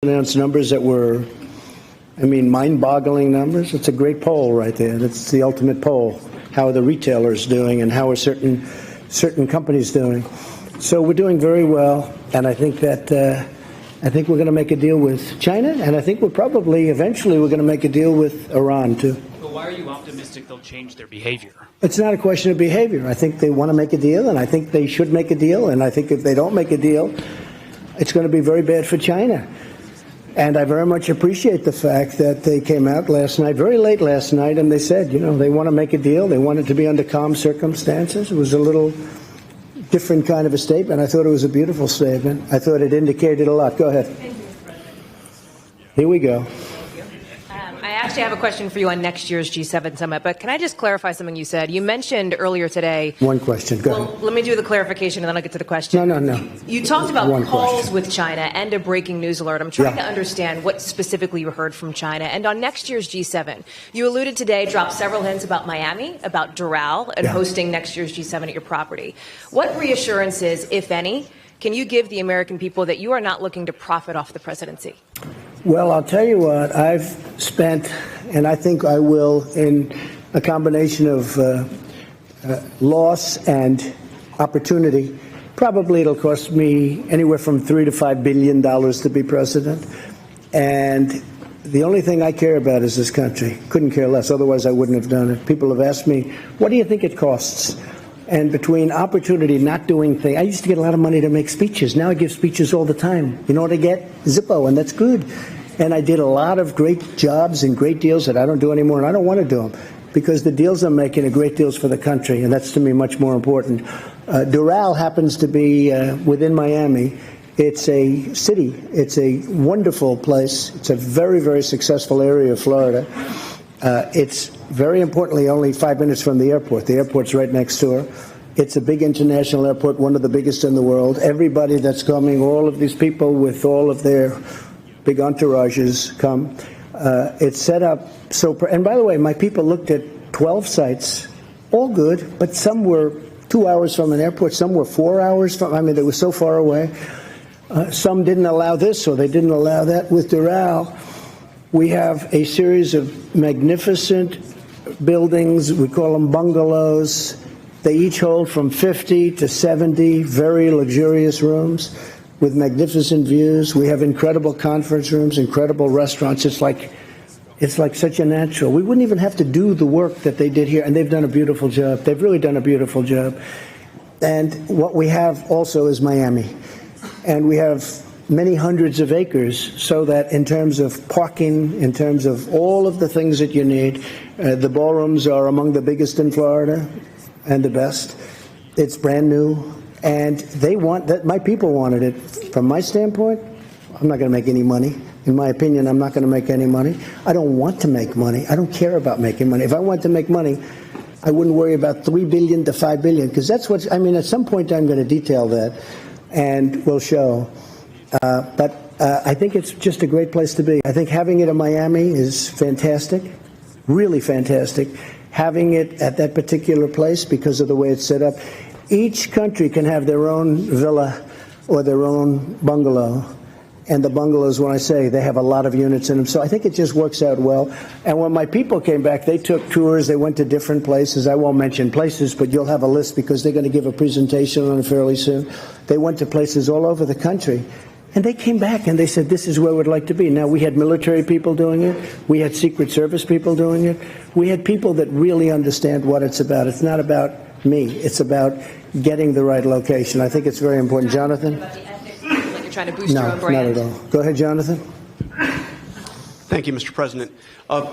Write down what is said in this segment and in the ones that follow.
announced numbers that were, mind-boggling numbers. It's a great poll right there. That's the ultimate poll. How are the retailers doing, and how are certain companies doing? So we're doing very well, and I think that we're going to make a deal with China, and I think eventually we're going to make a deal with Iran too. But why are you optimistic they'll change their behavior? It's not a question of behavior. I think they want to make a deal, and I think they should make a deal, and I think if they don't make a deal, it's going to be very bad for China. And I very much appreciate the fact that they came out last night, very late last night, and they said, they want to make a deal. They want it to be under calm circumstances. It was a little different kind of a statement. I thought it was a beautiful statement. I thought it indicated a lot. Go ahead. Thank you, Mr. President. Here we go. I actually have a question for you on next year's G7 summit, but can I just clarify something you said? You mentioned earlier today. One question. Go ahead. Let me do the clarification and then I'll get to the question. No. You talked about One calls question. with China and a breaking news alert. I'm trying to understand what specifically you heard from China. And on next year's G7, you alluded today, dropped several hints about Miami, about Doral, and hosting next year's G7 at your property. What reassurances, if any, can you give the American people that you are not looking to profit off the presidency? Well, I'll tell you what, I've spent, and I think I will, in a combination of loss and opportunity. Probably it'll cost me anywhere from $3 to $5 billion to be president. And the only thing I care about is this country. Couldn't care less. Otherwise, I wouldn't have done it. People have asked me, what do you think it costs? And between opportunity, not doing things, I used to get a lot of money to make speeches. Now I give speeches all the time. You know what I get? Zippo, and that's good. And I did a lot of great jobs and great deals that I don't do anymore, and I don't want to do them because the deals I'm making are great deals for the country, and that's to me much more important. Doral happens to be within Miami. It's a city. It's a wonderful place. It's a very, very successful area of Florida. It's very importantly only 5 minutes from the airport. The airport's right next door. It's a big international airport, one of the biggest in the world. Everybody that's coming, all of these people with all of their big entourages come. It's set up so, and by the way, my people looked at 12 sites, all good, but some were 2 hours from an airport, some were 4 hours from, they were so far away. Some didn't allow this or they didn't allow that. With Doral, we have a series of magnificent buildings. We call them bungalows. They each hold from 50 to 70 very luxurious rooms with magnificent views. We have incredible conference rooms, incredible restaurants. It's like such a natural. We wouldn't even have to do the work that they did here, and they've done a beautiful job. They've really done a beautiful job. And what we have also is Miami. And we have many hundreds of acres, so that in terms of parking, in terms of all of the things that you need, the ballrooms are among the biggest in Florida and the best. It's brand new, and they want that. My people wanted it. From my standpoint, I'm not going to make any money. In my opinion, I'm not going to make any money. I don't want to make money. I don't care about making money. If I want to make money, I wouldn't worry about $3 billion to $5 billion, because that's what, at some point I'm going to detail that, and we'll show. But I think it's just a great place to be. I think having it in Miami is fantastic, really fantastic. Having it at that particular place because of the way it's set up. Each country can have their own villa or their own bungalow. And the bungalows, when I say, they have a lot of units in them. So I think it just works out well. And when my people came back, they took tours. They went to different places. I won't mention places, but you'll have a list because they're going to give a presentation on it fairly soon. They went to places all over the country. And they came back and they said, this is where we'd like to be. Now, we had military people doing it. We had Secret Service people doing it. We had people that really understand what it's about. It's not about me. It's about getting the right location. I think it's very important. Jonathan? About the ethics, like you're trying to boost your own brand. Not at all. Go ahead, Jonathan. Thank you, Mr. President.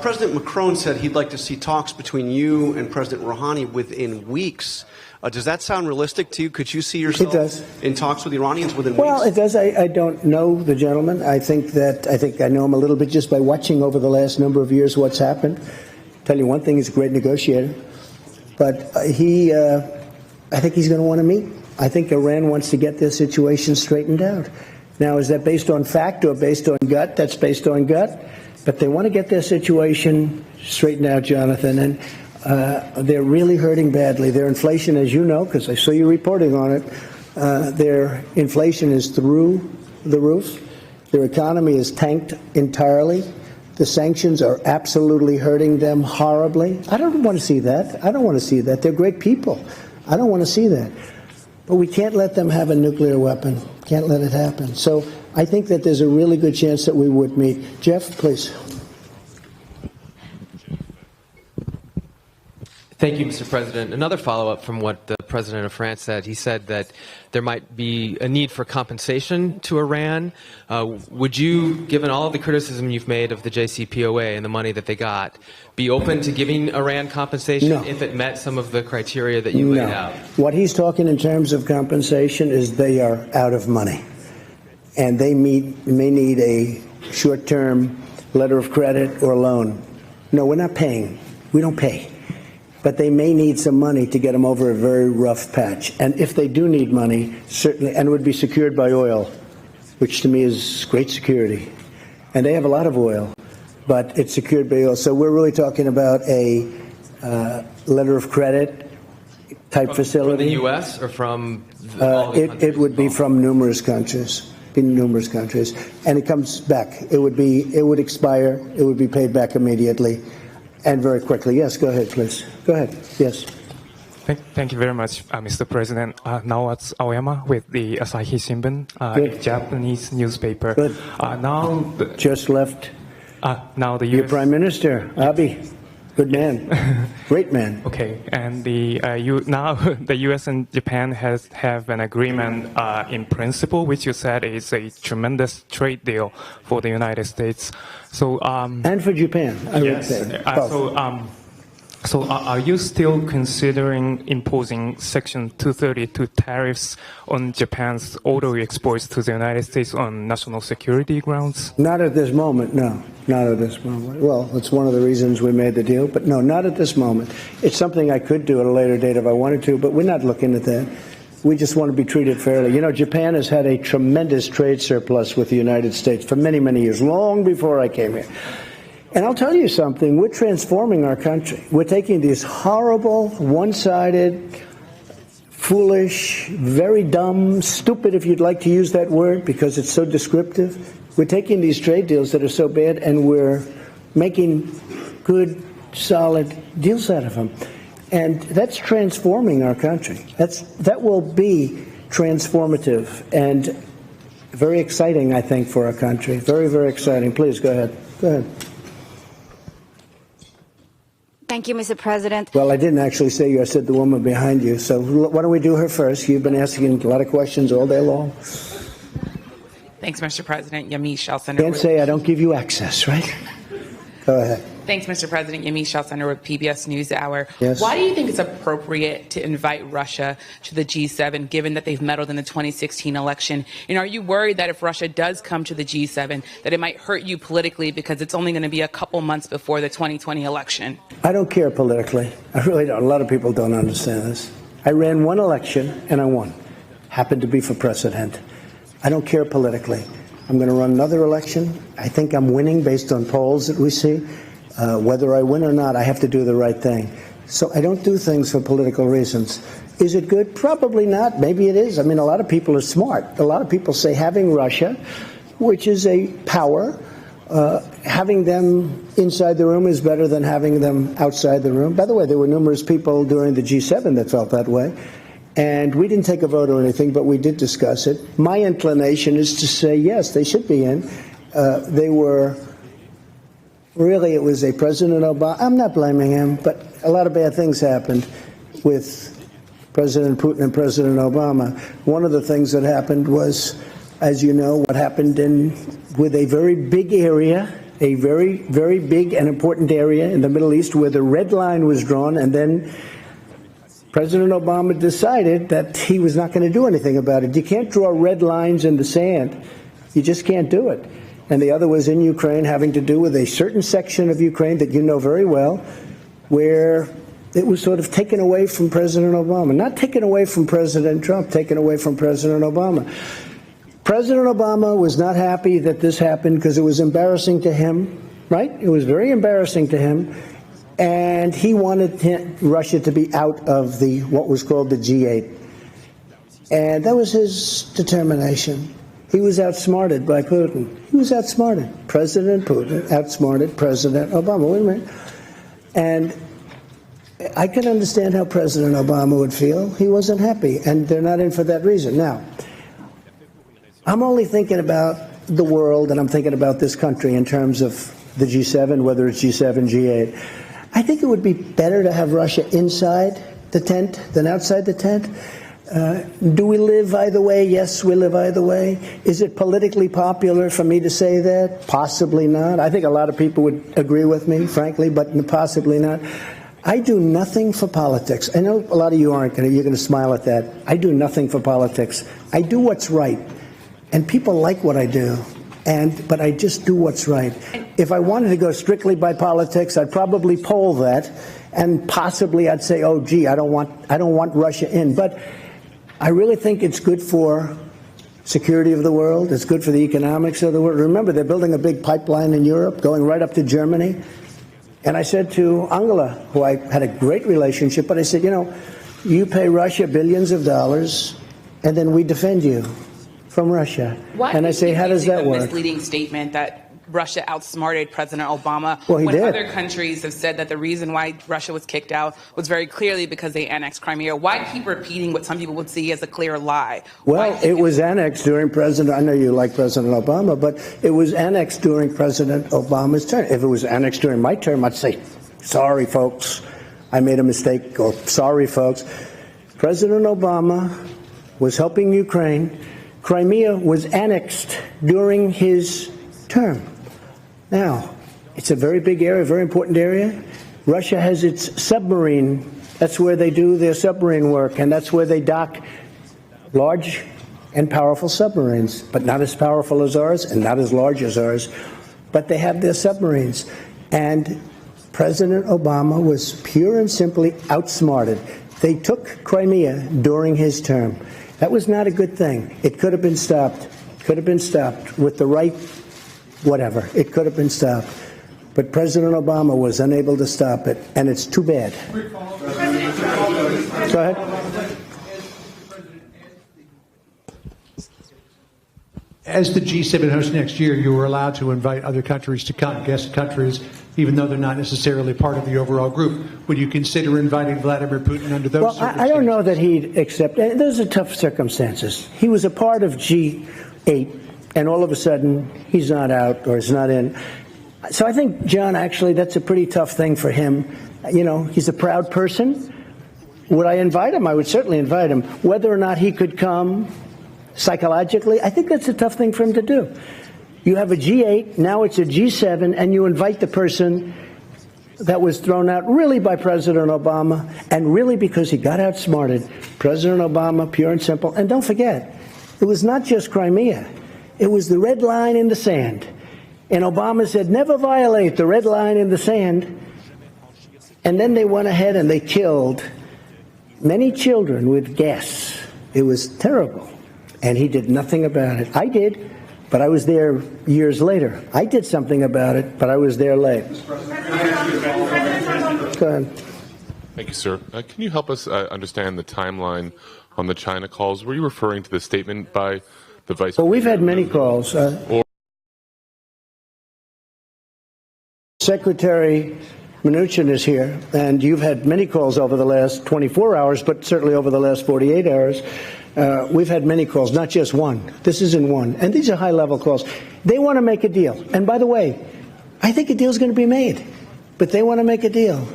President Macron said he'd like to see talks between you and President Rouhani within weeks. Does that sound realistic to you? Could you see yourself in talks with the Iranians within weeks? Well, it does. I don't know the gentleman. I think I know him a little bit just by watching over the last number of years what's happened. Tell you one thing, he's a great negotiator. But I think he's going to want to meet. I think Iran wants to get their situation straightened out. Now, is that based on fact or based on gut? That's based on gut. But they want to get their situation straightened out, Jonathan. And they're really hurting badly. Their inflation, as you know, because I saw you reporting on it, their inflation is through the roof. Their economy is tanked entirely. The sanctions are absolutely hurting them horribly. I don't want to see that. I don't want to see that. They're great people. I don't want to see that. But we can't let them have a nuclear weapon. Can't let it happen. So I think that there's a really good chance that we would meet. Jeff, please. Thank you, Mr. President. Another follow-up from what the President of France said. He said that there might be a need for compensation to Iran. Would you, given all of the criticism you've made of the JCPOA and the money that they got, be open to giving Iran compensation if it met some of the criteria that you laid out? What he's talking in terms of compensation is they are out of money. And they may need a short-term letter of credit or loan. No, we're not paying. We don't pay. But they may need some money to get them over a very rough patch. And if they do need money, certainly, and it would be secured by oil, which to me is great security. And they have a lot of oil, but it's secured by oil. So we're really talking about a letter of credit type facility. From the U.S. or from it would be from numerous countries. In numerous countries. And it comes back. It would expire. It would be paid back immediately. And very quickly. Yes, go ahead, please. Go ahead. Yes. Thank you very much, Mr. President. Now it's Aoyama with the Asahi Shimbun, a Japanese newspaper. Good. Just left. Now the Your Prime Minister, Abe. Good man. Great man. Okay, and now the U.S. and Japan have an agreement in principle, which you said is a tremendous trade deal for the United States. So and for Japan, I would say. So are you still considering imposing Section 232 tariffs on Japan's auto exports to the United States on national security grounds? Not at this moment, no. Not at this moment. Well, it's one of the reasons we made the deal, but no, not at this moment. It's something I could do at a later date if I wanted to, but we're not looking at that. We just want to be treated fairly. You know, Japan has had a tremendous trade surplus with the United States for many, many years, long before I came here. And I'll tell you something, we're transforming our country. We're taking these horrible, one-sided, foolish, very dumb, stupid, if you'd like to use that word, because it's so descriptive. We're taking these trade deals that are so bad, and we're making good, solid deals out of them. And that's transforming our country. That will be transformative and very exciting, I think, for our country. Very, very exciting. Please, go ahead. Go ahead. Thank you, Mr. President. Well, I didn't actually say you. I said the woman behind you. So why don't we do her first? You've been asking a lot of questions all day long. Thanks, Mr. President. Yamiche Shelsener. Can't say I don't give you access, right? Go ahead. Thanks, Mr. President. Yamiche Shelsener with PBS NewsHour. Yes. Why do you think it's appropriate to invite Russia to the G7, given that they've meddled in the 2016 election? And are you worried that if Russia does come to the G7, that it might hurt you politically because it's only going to be a couple months before the 2020 election? I don't care politically. I really don't. A lot of people don't understand this. I ran one election and I won. Happened to be for president. I don't care politically. I'm going to run another election. I think I'm winning based on polls that we see. Whether I win or not, I have to do the right thing. So I don't do things for political reasons. Is it good? Probably not. Maybe it is. I mean, a lot of people are smart. A lot of people say having Russia, which is a power, having them inside the room is better than having them outside the room. By the way, there were numerous people during the G7 that felt that way. And we didn't take a vote or anything, but we did discuss it. My inclination is to say, yes, they should be in. They were... Really, it was a President Obama. I'm not blaming him, but a lot of bad things happened with President Putin and President Obama. One of the things that happened was, as you know, what happened with a very big area, a very, very big and important area in the Middle East where the red line was drawn, and then President Obama decided that he was not going to do anything about it. You can't draw red lines in the sand. You just can't do it. And the other was in Ukraine, having to do with a certain section of Ukraine that you know very well, where it was sort of taken away from President Obama. Not taken away from President Trump, taken away from President Obama. President Obama was not happy that this happened because it was embarrassing to him, right? It was very embarrassing to him. And he wanted Russia to be out of what was called the G8. And that was his determination. He was outsmarted by Putin. He was outsmarted. President Putin outsmarted President Obama. Wait a minute. And I can understand how President Obama would feel. He wasn't happy, and they're not in for that reason. Now, I'm only thinking about the world, and I'm thinking about this country in terms of the G7, whether it's G7, G8. I think it would be better to have Russia inside the tent than outside the tent. Do we live either way? Yes, we live either way. Is it politically popular for me to say that? Possibly not. I think a lot of people would agree with me, frankly, but possibly not. I do nothing for politics. I know a lot of you aren't going to, you're going to smile at that. I do nothing for politics. I do what's right. And people like what I do. But I just do what's right. If I wanted to go strictly by politics, I'd probably poll that, and possibly I'd say, oh, gee, I don't want Russia in. But I really think it's good for security of the world. It's good for the economics of the world. Remember, they're building a big pipeline in Europe going right up to Germany. And I said to Angela, who I had a great relationship, but I said, you know, you pay Russia billions of dollars, and then we defend you from Russia. And I say, how does that work? Misleading statement that Russia outsmarted President Obama. Well, he when did. Other countries have said that the reason why Russia was kicked out was very clearly because they annexed Crimea. Why keep repeating what some people would see as a clear lie? Well, it was annexed during President, I know you like President Obama, but it was annexed during President Obama's term. If it was annexed during my term, I'd say, sorry, folks, I made a mistake, or sorry, folks. President Obama was helping Ukraine. Crimea was annexed during his term. Now, it's a very big area, very important area. Russia has its submarine. That's where they do their submarine work, and that's where they dock large and powerful submarines, but not as powerful as ours and not as large as ours. But they have their submarines. And President Obama was pure and simply outsmarted. They took Crimea during his term. That was not a good thing. It could have been stopped. Could have been stopped with the right whatever. It could have been stopped. But President Obama was unable to stop it, and it's too bad. Go ahead. As the G7 host next year, you were allowed to invite other countries to come, guest countries, even though they're not necessarily part of the overall group. Would you consider inviting Vladimir Putin under those circumstances? I don't know that he'd accept. Those are tough circumstances. He was a part of G8, and all of a sudden, he's not out or he's not in. So I think, John, actually, that's a pretty tough thing for him. You know, he's a proud person. Would I invite him? I would certainly invite him. Whether or not he could come psychologically, I think that's a tough thing for him to do. You have a G8, now it's a G7, and you invite the person that was thrown out really by President Obama, and really because he got outsmarted. President Obama, pure and simple. And don't forget, it was not just Crimea. It was the red line in the sand. And Obama said, never violate the red line in the sand. And then they went ahead and they killed many children with gas. It was terrible. And he did nothing about it. I did, but I was there years later. I did something about it, but I was there late. Go ahead. Thank you, sir. Can you help us understand the timeline on the China calls? Were you referring to the statement by the Vice President? Well, we've had many calls. Secretary Mnuchin is here, and you've had many calls over the last 24 hours, but certainly over the last 48 hours. We've had many calls, not just one. This isn't one. And these are high-level calls. They want to make a deal. And by the way, I think a deal's going to be made, but they want to make a deal.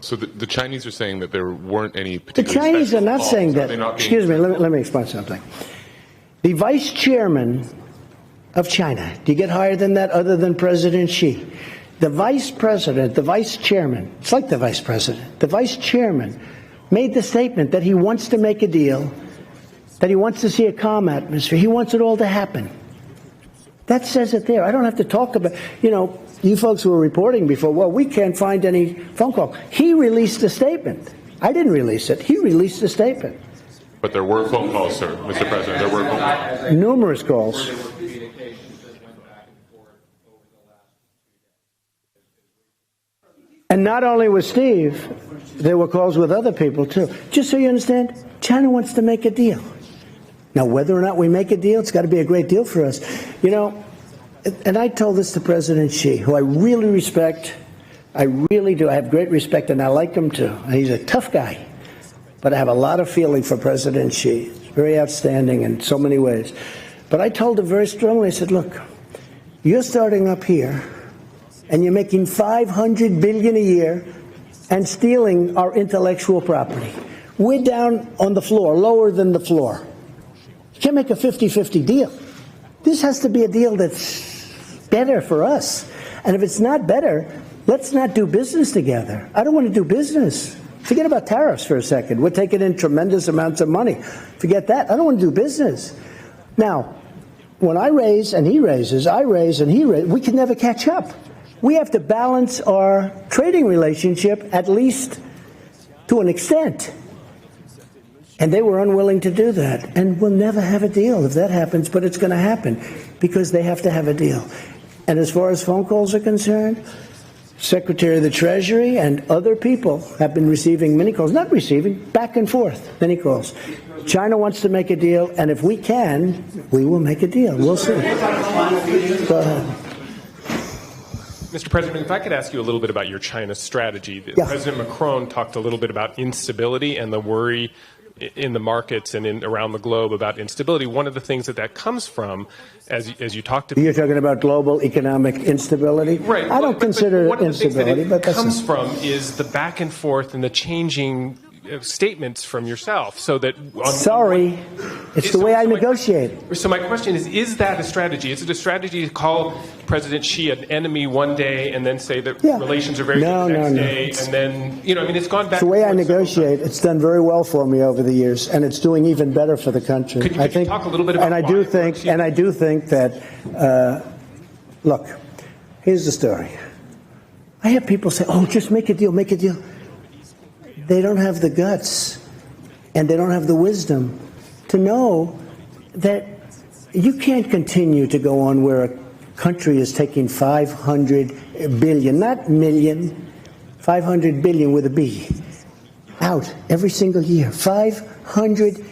So the Chinese are saying that there weren't any particular. The Chinese are not saying that. Excuse me, let me explain something. The vice chairman of China, do you get higher than that other than President Xi? The vice president, the vice chairman, it's like the vice president, the vice chairman made the statement that he wants to make a deal, that he wants to see a calm atmosphere. He wants it all to happen. That says it there. I don't have to talk about, you folks were reporting before, well, we can't find any phone call. He released a statement. I didn't release it. He released a statement. But there were phone calls, sir, Mr. President. There were phone calls. Numerous calls. And not only with Steve, there were calls with other people, too. Just so you understand, China wants to make a deal. Now, whether or not we make a deal, it's got to be a great deal for us. You know, and I told this to President Xi, who I really respect. I really do. I have great respect, and I like him too. He's a tough guy. But I have a lot of feeling for President Xi. He's very outstanding in so many ways. But I told him very strongly, I said, look, you're starting up here, and you're making $500 billion a year and stealing our intellectual property. We're down on the floor, lower than the floor. You can't make a 50-50 deal. This has to be a deal that's better for us. And if it's not better, let's not do business together. I don't want to do business. Forget about tariffs for a second. We're taking in tremendous amounts of money. Forget that. I don't want to do business. Now, when I raise and he raises, I raise and he raises, we can never catch up. We have to balance our trading relationship, at least to an extent. And they were unwilling to do that. And we'll never have a deal if that happens, but it's going to happen because they have to have a deal. And as far as phone calls are concerned, Secretary of the Treasury and other people have been receiving many calls, not receiving, back and forth, many calls. China wants to make a deal, and if we can, we will make a deal. We'll see. Go ahead. Mr. President, if I could ask you a little bit about your China strategy. Yeah. President Macron talked a little bit about instability and the worry in the markets and around the globe about instability. One of the things that comes from, as you talked about... You're talking about global economic instability? Right. I don't consider it instability, but that's... What comes from is the back and forth and the changing statements from yourself, so that... Sorry, it's the way I negotiate. So my question is that a strategy? Is it a strategy to call President Xi an enemy one day and then say that relations are very good the next day, and then, you know, I mean, it's gone back... It's the way I negotiate. It's done very well for me over the years, and it's doing even better for the country. Could you talk a little bit about and I do think that, look, here's the story. I have people say, oh, just make a deal, make a deal. They don't have the guts and they don't have the wisdom to know that you can't continue to go on where a country is taking 500 billion, not million, 500 billion with a B, out every single year. $500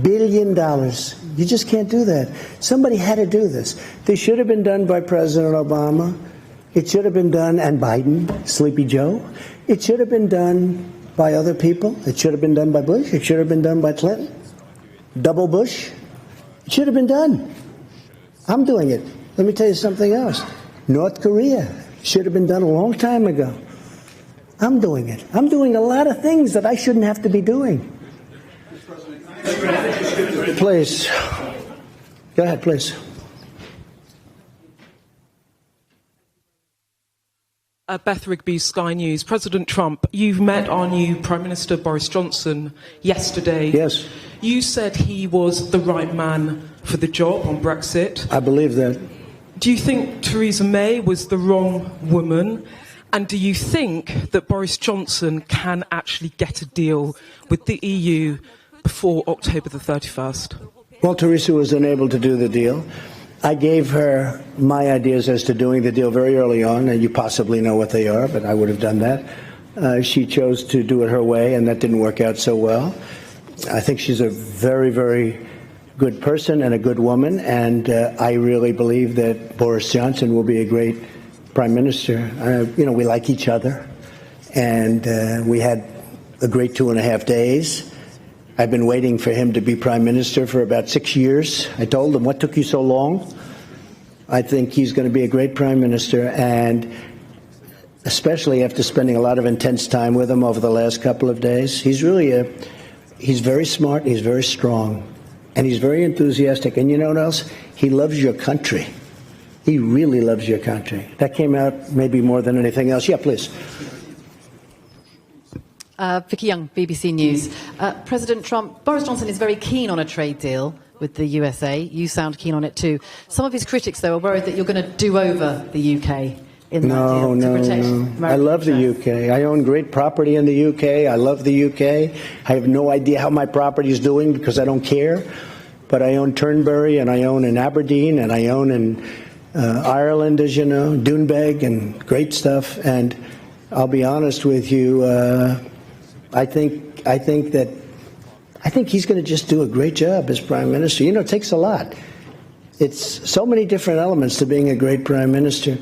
billion. You just can't do that. Somebody had to do this. This should have been done by President Obama. It should have been done, and Biden, Sleepy Joe. It should have been done by other people. It should have been done by Bush. It should have been done by Clinton. Double Bush. It should have been done. I'm doing it. Let me tell you something else. North Korea should have been done a long time ago. I'm doing it. I'm doing a lot of things that I shouldn't have to be doing. Please. Go ahead, please. Beth Rigby, Sky News. President Trump, you've met our new Prime Minister Boris Johnson yesterday. Yes. You said he was the right man for the job on Brexit. I believe that. Do you think Theresa May was the wrong woman? And do you think that Boris Johnson can actually get a deal with the EU before October the 31st? Well, Theresa was unable to do the deal. I gave her my ideas as to doing the deal very early on, and you possibly know what they are, but I would have done that. She chose to do it her way, and that didn't work out so well. I think she's a very, very good person and a good woman, and I really believe that Boris Johnson will be a great prime minister. You know, we like each other, and we had a great 2.5 days. I've been waiting for him to be prime minister for about 6 years. I told him, what took you so long? I think he's going to be a great prime minister, and especially after spending a lot of intense time with him over the last couple of days. He's really he's very smart, he's very strong, and he's very enthusiastic. And you know what else? He loves your country. He really loves your country. That came out maybe more than anything else. Yeah, please. Vicky Young, BBC News. President Trump, Boris Johnson is very keen on a trade deal with the USA. You sound keen on it too. Some of his critics, though, are worried that you're going to do over the UK in that deal to protect American I love the UK. I own great property in the UK. I love the UK. I have no idea how my property is doing because I don't care. But I own Turnberry, and I own in Aberdeen, and I own in Ireland, as you know, Doonbeg, and great stuff. And I'll be honest with you, I think that I think he's going to just do a great job as prime minister. You know, it takes a lot. It's so many different elements to being a great prime minister.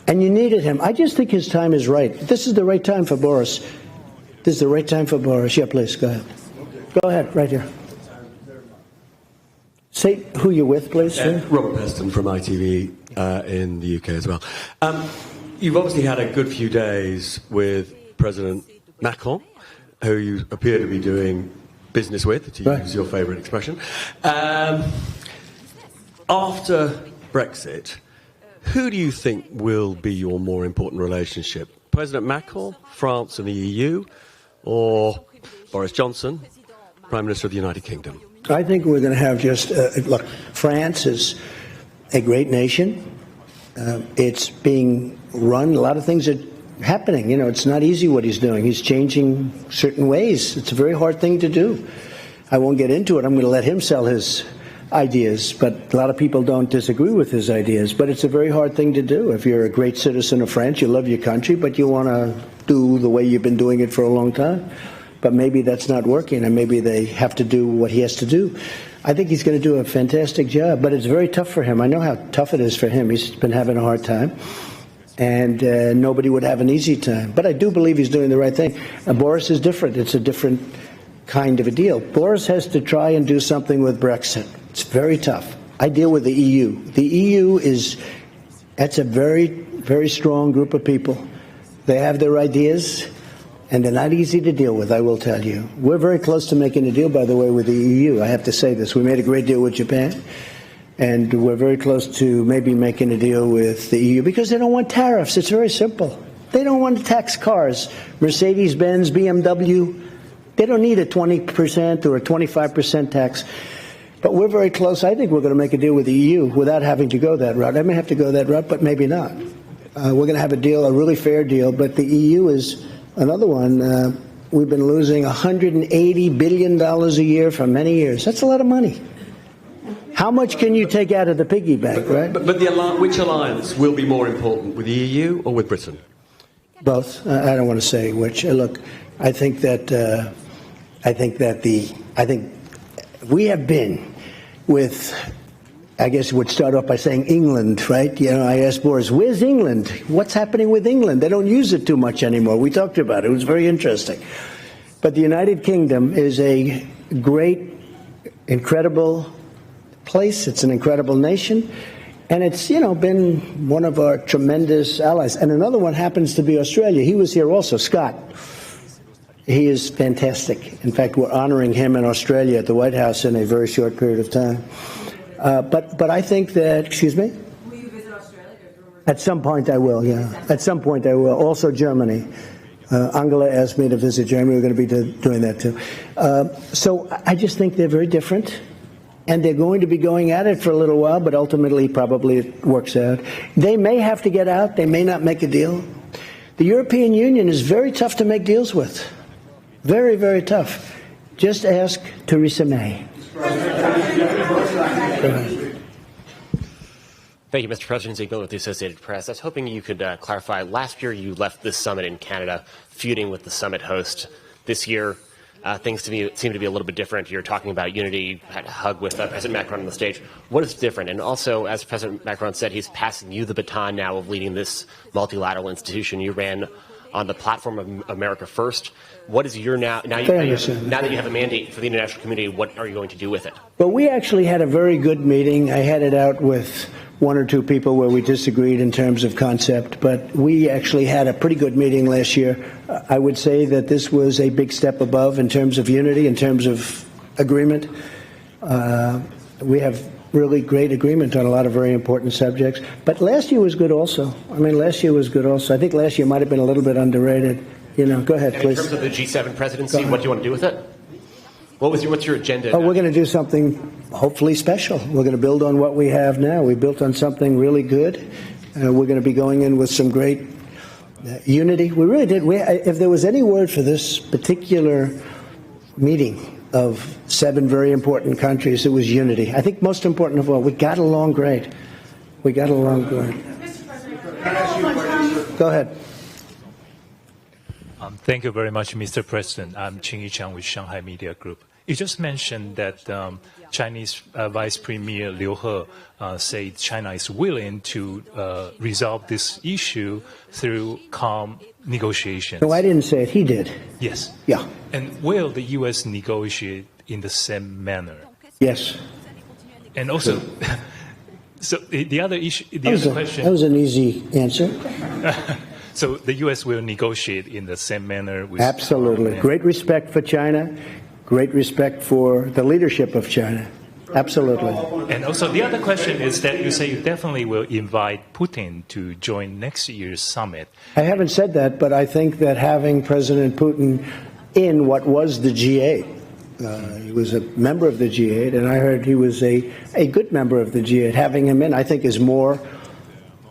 And you needed him. I just think his time is right. This is the right time for Boris. This is the right time for Boris. Yeah, please, go ahead. Go ahead, right here. Say who you're with, please. Robert Peston from ITV in the UK as well. You've obviously had a good few days with President Macron, who you appear to be doing business with, to use your favourite expression. After Brexit, who do you think will be your more important relationship? President Macron, France and the EU, or Boris Johnson, Prime Minister of the United Kingdom? I think we're going to have just, look, France is a great nation. It's being run. A lot of things are happening. You know, it's not easy what he's doing. He's changing certain ways. It's a very hard thing to do. I won't get into it. I'm going to let him sell his ideas, but a lot of people don't disagree with his ideas. But it's a very hard thing to do. If you're a great citizen of France, you love your country, but you want to do the way you've been doing it for a long time. But maybe that's not working, and maybe they have to do what he has to do. I think he's going to do a fantastic job, but it's very tough for him. I know how tough it is for him. He's been having a hard time, and nobody would have an easy time. But I do believe he's doing the right thing. Boris is different. It's a different kind of a deal. Boris has to try and do something with Brexit. It's very tough. I deal with the EU. The EU that's a very, very strong group of people. They have their ideas, and they're not easy to deal with, I will tell you. We're very close to making a deal, by the way, with the EU. I have to say this. We made a great deal with Japan, and we're very close to maybe making a deal with the EU because they don't want tariffs. It's very simple. They don't want to tax cars. Mercedes-Benz, BMW, they don't need a 20% or a 25% tax. But we're very close. I think we're going to make a deal with the EU without having to go that route. I may have to go that route, but maybe not. We're going to have a deal, a really fair deal, but the EU is another one. We've been losing $180 billion a year for many years. That's a lot of money. How much can you take out of the piggy bank, right? But which alliance will be more important, with the EU or with Britain? Both. I don't want to say which. Look, I think we have been with, I guess you would start off by saying England, right? You know, I asked Boris, where's England? What's happening with England? They don't use it too much anymore. We talked about it. It was very interesting. But the United Kingdom is a great, incredible place. It's an incredible nation. And it's, you know, been one of our tremendous allies. And another one happens to be Australia. He was here also, Scott. He is fantastic. In fact, we're honoring him in Australia at the White House in a very short period of time. But I think that, excuse me? Will you visit Australia? At some point I will, yeah. At some point I will. Also Germany. Angela asked me to visit Germany. We're going to be doing that too. So I just think they're very different. And they're going to be going at it for a little while, but ultimately probably it works out. They may have to get out. They may not make a deal. The European Union is very tough to make deals with. Very, very tough. Just ask Theresa May. Thank you, Mr. President. Ziegler with the Associated Press. I was hoping you could clarify. Last year, you left this summit in Canada, feuding with the summit host. This year, things seem to be a little bit different. You're talking about unity. You had a hug with President Macron on the stage. What is different? And also, as President Macron said, he's passing you the baton now of leading this multilateral institution. You ran on the platform of America First. What is your now that you have a mandate for the international community, what are you going to do with it? Well, we actually had a very good meeting. I had it out with one or two people where we disagreed in terms of concept, but we actually had a pretty good meeting last year. I would say that this was a big step above in terms of unity, in terms of agreement. We have really great agreement on a lot of very important subjects. But last year was good also. I mean, last year was good also. I think last year might have been a little bit underrated. You know, go ahead, please. In terms of the G7 presidency, what do you want to do with it? What's your agenda? Oh, we're going to do something hopefully special. We're going to build on what we have now. We built on something really good. We're going to be going in with some great unity. We really did. If there was any word for this particular meeting of 7 very important countries, it was unity. I think most important of all, we got along great. We got along great. Go ahead. Thank you very much, Mr. President. I'm Ching Yi Chang with Shanghai Media Group. You just mentioned that Chinese Vice Premier Liu He said China is willing to resolve this issue through calm negotiations. No, I didn't say it. He did. Yes. Yeah. And will the U.S. negotiate in the same manner? Yes. And also, so the other issue, the other question. That was an easy answer. So the U.S. will negotiate in the same manner with. Absolutely. Great respect for China. Great respect for the leadership of China. Absolutely. And also the other question is that you say you definitely will invite Putin to join next year's summit. I haven't said that, but I think that having President Putin in what was the G8, he was a member of the G8, and I heard he was a good member of the G8. Having him in, I think, is more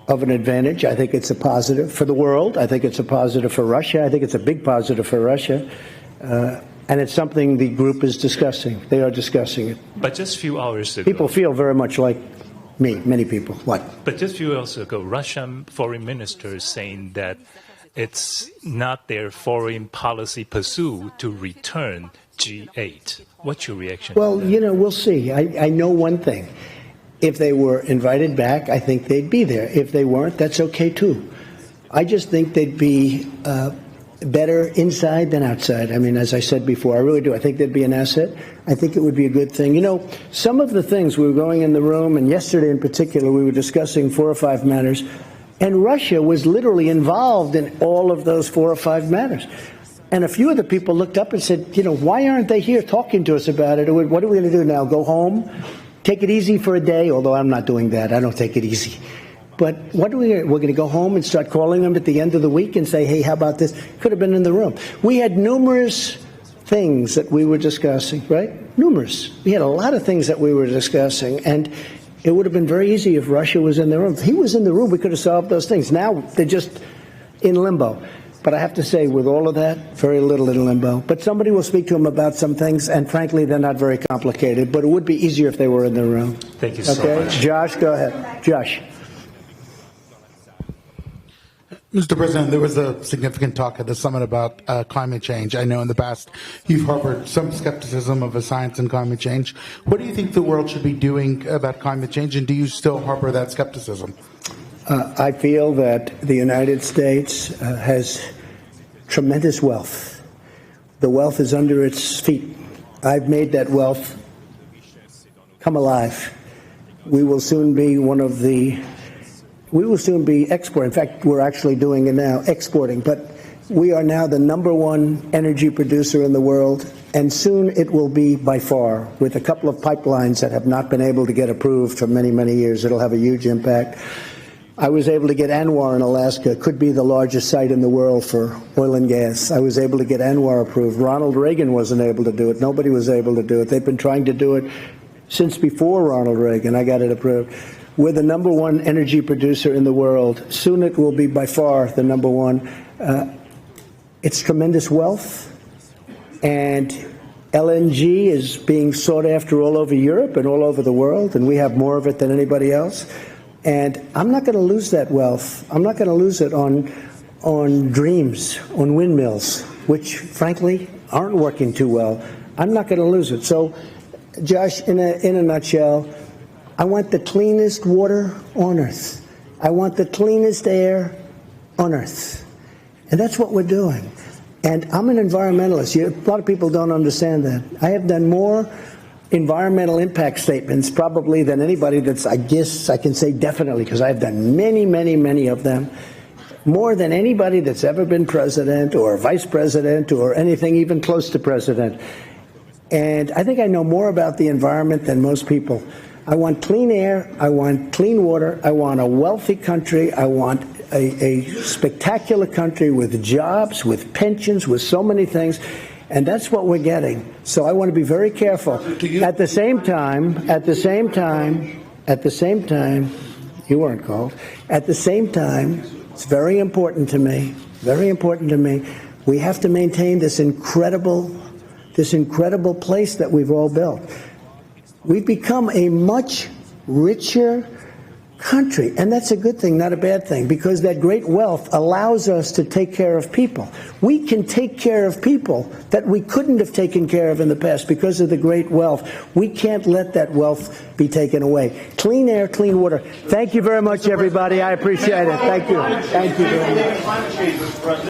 of an advantage. I think it's a positive for the world. I think it's a positive for Russia. I think it's a big positive for Russia. And it's something the group is discussing. They are discussing it. But just a few hours ago. People feel very much like me, many people. What? But just a few hours ago, Russian foreign minister saying that it's not their foreign policy pursuit to return G8. What's your reaction? Well, you know, we'll see. I know one thing. If they were invited back, I think they'd be there. If they weren't, that's okay too. I just think they'd be better inside than outside. I mean, as I said before, I really do. I think they'd be an asset. I think it would be a good thing. You know, some of the things, we were going in the room, and yesterday in particular, we were discussing 4 or 5 matters, and Russia was literally involved in all of those 4 or 5 matters. And a few of the people looked up and said, you know, why aren't they here talking to us about it? What are we going to do now? Go home? Take it easy for a day? Although I'm not doing that. I don't take it easy. But what are we're going to go home and start calling them at the end of the week and say, hey, how about this? Could have been in the room. We had numerous things that we were discussing, right? Numerous. We had a lot of things that we were discussing. And it would have been very easy if Russia was in the room. If he was in the room, we could have solved those things. Now they're just in limbo. But I have to say, with all of that, very little in limbo. But somebody will speak to him about some things, and frankly, they're not very complicated. But it would be easier if they were in the room. Thank you so much. Josh, go ahead. Josh. Mr. President, there was a significant talk at the summit about climate change. I know in the past you've harbored some skepticism of science and climate change. What do you think the world should be doing about climate change, and do you still harbor that skepticism? I feel that the United States has tremendous wealth. The wealth is under its feet. I've made that wealth come alive. We will soon be exporting. In fact, we're actually doing it now, exporting. But we are now the #1 energy producer in the world, and soon it will be by far, with a couple of pipelines that have not been able to get approved for many, many years. It'll have a huge impact. I was able to get ANWR in Alaska. It could be the largest site in the world for oil and gas. I was able to get ANWR approved. Ronald Reagan wasn't able to do it. Nobody was able to do it. They've been trying to do it since before Ronald Reagan. I got it approved. We're the #1 energy producer in the world. Soon it will be by far the #1. It's tremendous wealth, and LNG is being sought after all over Europe and all over the world, and we have more of it than anybody else. And I'm not going to lose that wealth. I'm not going to lose it on dreams, on windmills, which, frankly, aren't working too well. I'm not going to lose it. So, Josh, in a nutshell, I want the cleanest water on earth. I want the cleanest air on earth. And that's what we're doing. And I'm an environmentalist. A lot of people don't understand that. I have done more environmental impact statements probably than anybody that's, I guess I can say definitely, because I've done many, many, many of them. More than anybody that's ever been president or vice president or anything even close to president. And I think I know more about the environment than most people. I want clean air. I want clean water. I want a wealthy country. I want a spectacular country with jobs, with pensions, with so many things. And that's what we're getting. So I want to be very careful. At the same time, you weren't called. At the same time, it's very important to me, we have to maintain this incredible place that we've all built. We've become a much richer, country. And that's a good thing, not a bad thing, because that great wealth allows us to take care of people. We can take care of people that we couldn't have taken care of in the past because of the great wealth. We can't let that wealth be taken away. Clean air, clean water. Thank you very much, everybody. I appreciate it. Thank you. Thank you very much.